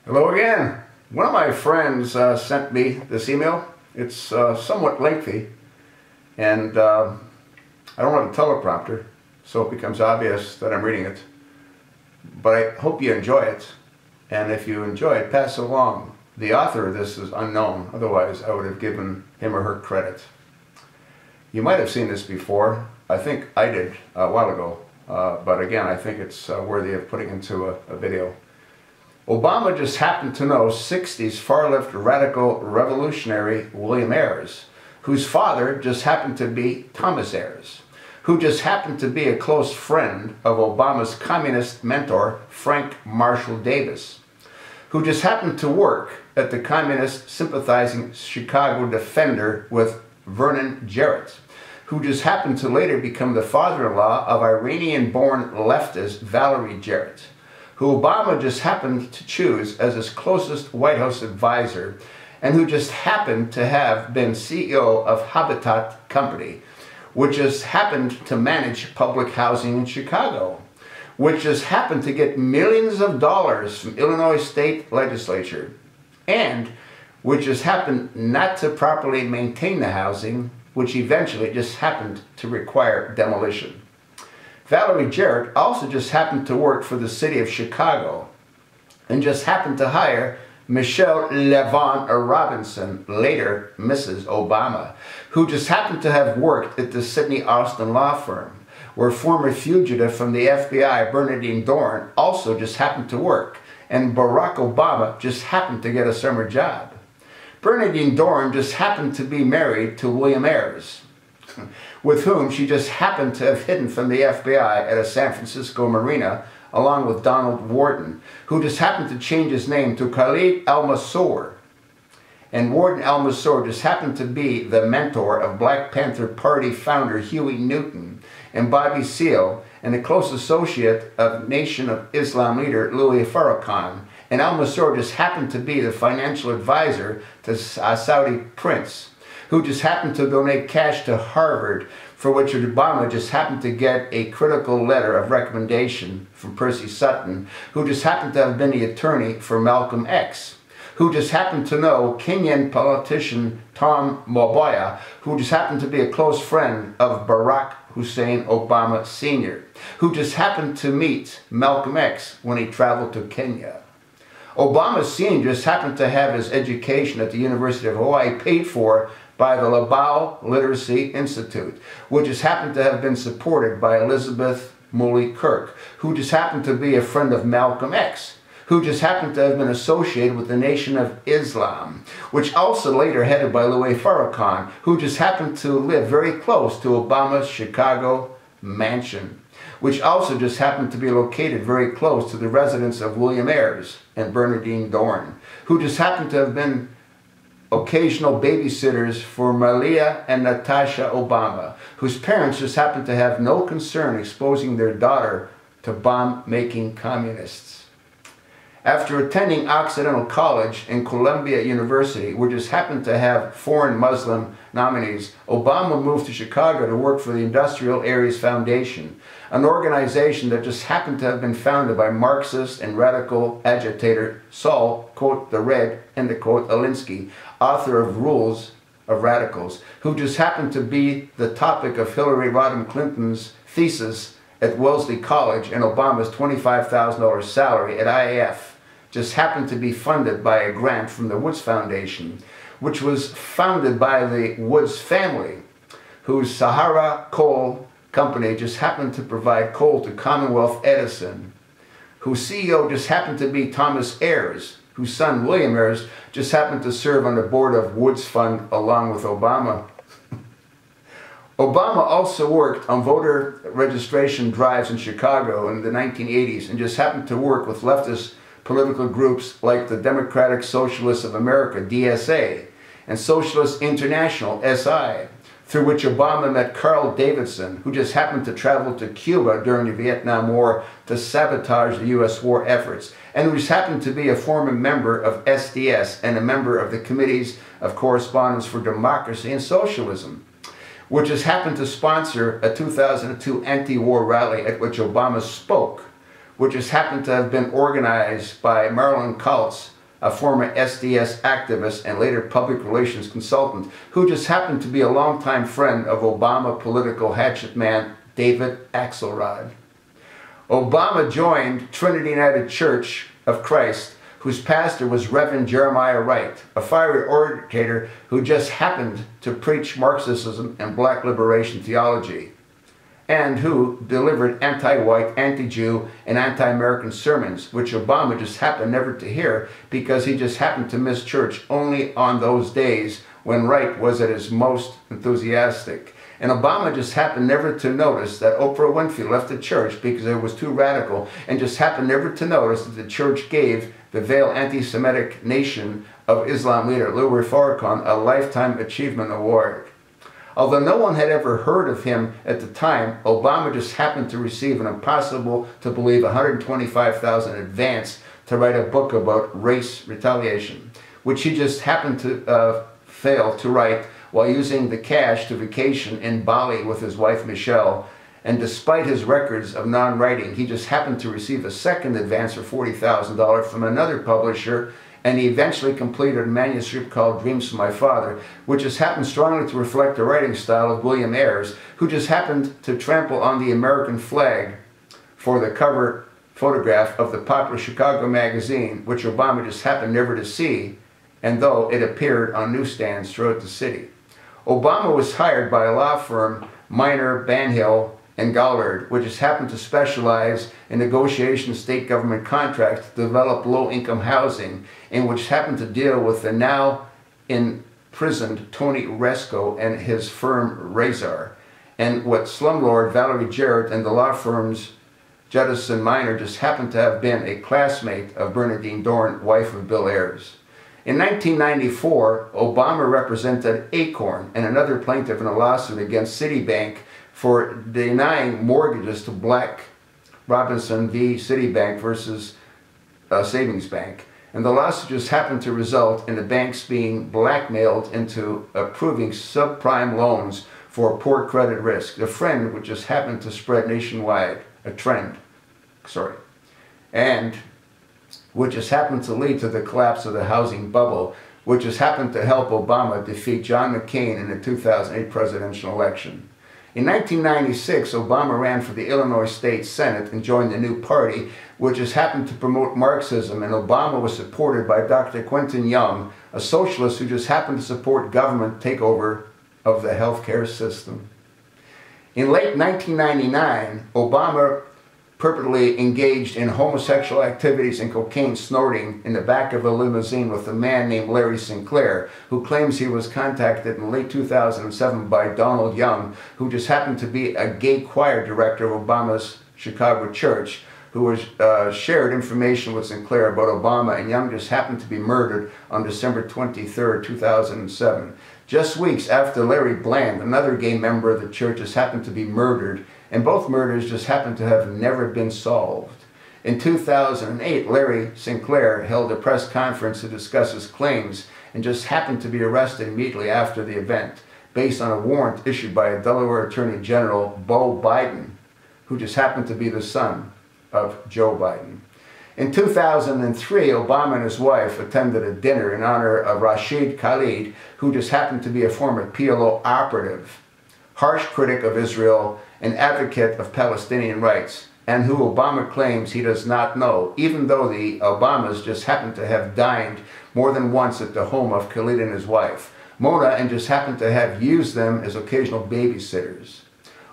Hello again. One of my friends sent me this email. It's somewhat lengthy, and I don't have a teleprompter, so it becomes obvious that I'm reading it. But I hope you enjoy it, and if you enjoy it, pass it along. The author of this is unknown, otherwise I would have given him or her credit. You might have seen this before. I think I did a while ago, but again, I think it's worthy of putting into a video. Obama just happened to know 60s far-left radical revolutionary William Ayres, whose father just happened to be Thomas Ayres, who just happened to be a close friend of Obama's communist mentor, Frank Marshall Davis, who just happened to work at the communist sympathizing Chicago Defender with Vernon Jarrett, who just happened to later become the father-in-law of Iranian-born leftist Valerie Jarrett, who Obama just happened to choose as his closest White House advisor, and who just happened to have been CEO of Habitat Company, which just happened to manage public housing in Chicago, which just happened to get millions of dollars from Illinois state legislature, and which just happened not to properly maintain the housing, which eventually just happened to require demolition. Valerie Jarrett also just happened to work for the city of Chicago and just happened to hire Michelle LaVaughn Robinson, later Mrs. Obama, who just happened to have worked at the Sidney Austin law firm, where former fugitive from the FBI Bernardine Dohrn also just happened to work, and Barack Obama just happened to get a summer job. Bernardine Dohrn just happened to be married to William Ayres, with whom she just happened to have hidden from the FBI at a San Francisco marina, along with Donald Warden, who just happened to change his name to Khalid al-Mansour. And Warden al-Mansour just happened to be the mentor of Black Panther Party founder Huey Newton and Bobby Seale, and a close associate of Nation of Islam leader Louis Farrakhan. And al-Mansour just happened to be the financial advisor to Saudi prince, who just happened to donate cash to Harvard, for which Obama just happened to get a critical letter of recommendation from Percy Sutton, who just happened to have been the attorney for Malcolm X, who just happened to know Kenyan politician Tom Mboya, who just happened to be a close friend of Barack Hussein Obama Sr., who just happened to meet Malcolm X when he traveled to Kenya. Obama Sr. just happened to have his education at the University of Hawaii paid for by the Labao Literacy Institute, which just happened to have been supported by Elizabeth Mouley Kirk, who just happened to be a friend of Malcolm X, who just happened to have been associated with the Nation of Islam, which also later headed by Louis Farrakhan, who just happened to live very close to Obama's Chicago mansion, which also just happened to be located very close to the residence of William Ayres and Bernardine Dohrn, who just happened to have been occasional babysitters for Malia and Natasha Obama, whose parents just happened to have no concern exposing their daughter to bomb-making communists. After attending Occidental College and Columbia University, which just happened to have foreign Muslim nominees, Obama moved to Chicago to work for the Industrial Areas Foundation, an organization that just happened to have been founded by Marxist and radical agitator Saul, quote, the Red, end of quote, Alinsky, author of Rules of Radicals, who just happened to be the topic of Hillary Rodham Clinton's thesis at Wellesley College, and Obama's $25,000 salary at IAF just happened to be funded by a grant from the Woods Foundation, which was founded by the Woods family, whose Sahara Coal Company just happened to provide coal to Commonwealth Edison, whose CEO just happened to be Thomas Ayres, whose son William Ayres just happened to serve on the board of Woods Fund along with Obama. Obama also worked on voter registration drives in Chicago in the 1980s and just happened to work with leftist political groups like the Democratic Socialists of America, DSA, and Socialist International, SI, through which Obama met Carl Davidson, who just happened to travel to Cuba during the Vietnam War to sabotage the U.S. war efforts, and who just happened to be a former member of SDS and a member of the Committees of Correspondence for Democracy and Socialism, which just happened to sponsor a 2002 anti-war rally at which Obama spoke, which just happened to have been organized by Marilyn Kautz, a former SDS activist and later public relations consultant, who just happened to be a longtime friend of Obama political hatchet man David Axelrod. Obama joined Trinity United Church of Christ, whose pastor was Reverend Jeremiah Wright, a fiery orator who just happened to preach Marxism and black liberation theology, and who delivered anti-white, anti-Jew, and anti-American sermons, which Obama just happened never to hear because he just happened to miss church only on those days when Wright was at his most enthusiastic. And Obama just happened never to notice that Oprah Winfrey left the church because it was too radical, and just happened never to notice that the church gave the veiled anti-Semitic Nation of Islam leader Louis Farrakhan a Lifetime Achievement Award. Although no one had ever heard of him at the time, Obama just happened to receive an impossible to believe $125,000 advance to write a book about race retaliation, which he just happened to fail to write while using the cash to vacation in Bali with his wife Michelle. And despite his records of non-writing, he just happened to receive a second advance for $40,000 from another publisher, and he eventually completed a manuscript called Dreams from My Father, which just happened strongly to reflect the writing style of William Ayres, who just happened to trample on the American flag for the cover photograph of the popular Chicago magazine, which Obama just happened never to see, and though it appeared on newsstands throughout the city. Obama was hired by a law firm, Minor, Banhill, and Gallard, which has happened to specialize in negotiation of state government contracts to develop low-income housing, and which happened to deal with the now imprisoned Tony Resco and his firm Razor, and what slumlord Valerie Jarrett and the law firm's Judison Minor just happened to have been a classmate of Bernadine Dorn, wife of Bill Ayres. In 1994, Obama represented Acorn and another plaintiff in a lawsuit against Citibank for denying mortgages to Black Robinson v. Citibank versus Savings Bank. And the lawsuit just happened to result in the banks being blackmailed into approving subprime loans for poor credit risk. The trend which just happened to spread nationwide, and which has happened to lead to the collapse of the housing bubble, which has happened to help Obama defeat John McCain in the 2008 presidential election. In 1996, Obama ran for the Illinois State Senate and joined the new party, which has happened to promote Marxism, and Obama was supported by Dr. Quentin Young, a socialist who just happened to support government takeover of the healthcare system. In late 1999, Obama purportedly engaged in homosexual activities and cocaine snorting in the back of a limousine with a man named Larry Sinclair, who claims he was contacted in late 2007 by Donald Young, who just happened to be a gay choir director of Obama's Chicago church, who was shared information with Sinclair about Obama, and Young just happened to be murdered on December 23, 2007. Just weeks after Larry Bland, another gay member of the church, just happened to be murdered, and both murders just happened to have never been solved. In 2008, Larry Sinclair held a press conference to discuss his claims and just happened to be arrested immediately after the event, based on a warrant issued by a Delaware Attorney General, Beau Biden, who just happened to be the son of Joe Biden. In 2003, Obama and his wife attended a dinner in honor of Rashid Khalid, who just happened to be a former PLO operative, harsh critic of Israel, and advocate of Palestinian rights, and who Obama claims he does not know, even though the Obamas just happened to have dined more than once at the home of Khalid and his wife, Mona, and just happened to have used them as occasional babysitters.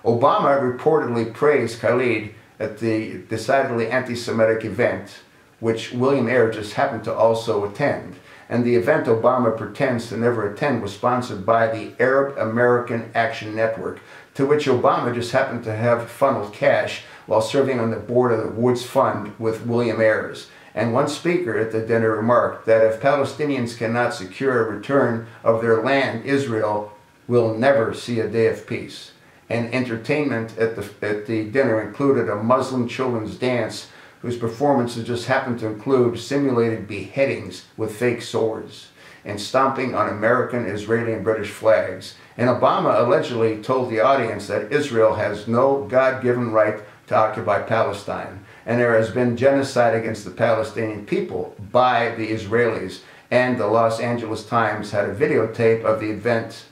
Obama reportedly praised Khalid at the decidedly anti-Semitic event, which William Ayres just happened to also attend. And the event Obama pretends to never attend was sponsored by the Arab American Action Network, to which Obama just happened to have funneled cash while serving on the board of the Woods Fund with William Ayres. And one speaker at the dinner remarked that if Palestinians cannot secure a return of their land, Israel will never see a day of peace. And entertainment at the dinner included a Muslim children's dance whose performances just happened to include simulated beheadings with fake swords and stomping on American, Israeli, and British flags. And Obama allegedly told the audience that Israel has no God-given right to occupy Palestine, and there has been genocide against the Palestinian people by the Israelis. And the Los Angeles Times had a videotape of the event,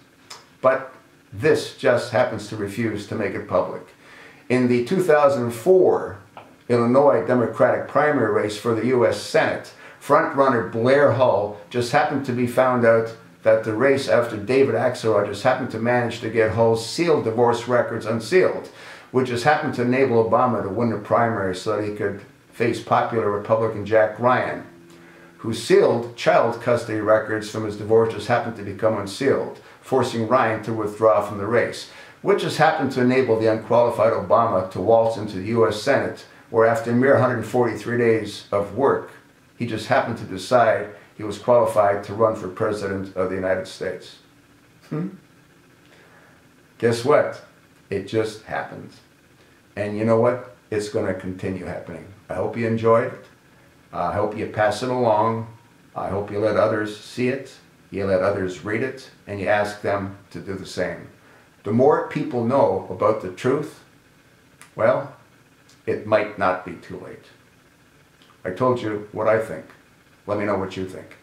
but this just happens to refuse to make it public. In the 2004 Illinois Democratic primary race for the U.S. Senate, frontrunner Blair Hull just happened to be found out that the race after David Axelrod just happened to manage to get Hull's sealed divorce records unsealed, which just happened to enable Obama to win the primary so that he could face popular Republican Jack Ryan, whose sealed child custody records from his divorce just happened to become unsealed, forcing Ryan to withdraw from the race, which just happened to enable the unqualified Obama to waltz into the U.S. Senate, where after a mere 143 days of work, he just happened to decide he was qualified to run for President of the United States. Guess what? It just happened. And you know what? It's going to continue happening. I hope you enjoyed it. I hope you pass it along. I hope you let others see it, you let others read it, and you ask them to do the same. The more people know about the truth, well, it might not be too late. I told you what I think. Let me know what you think.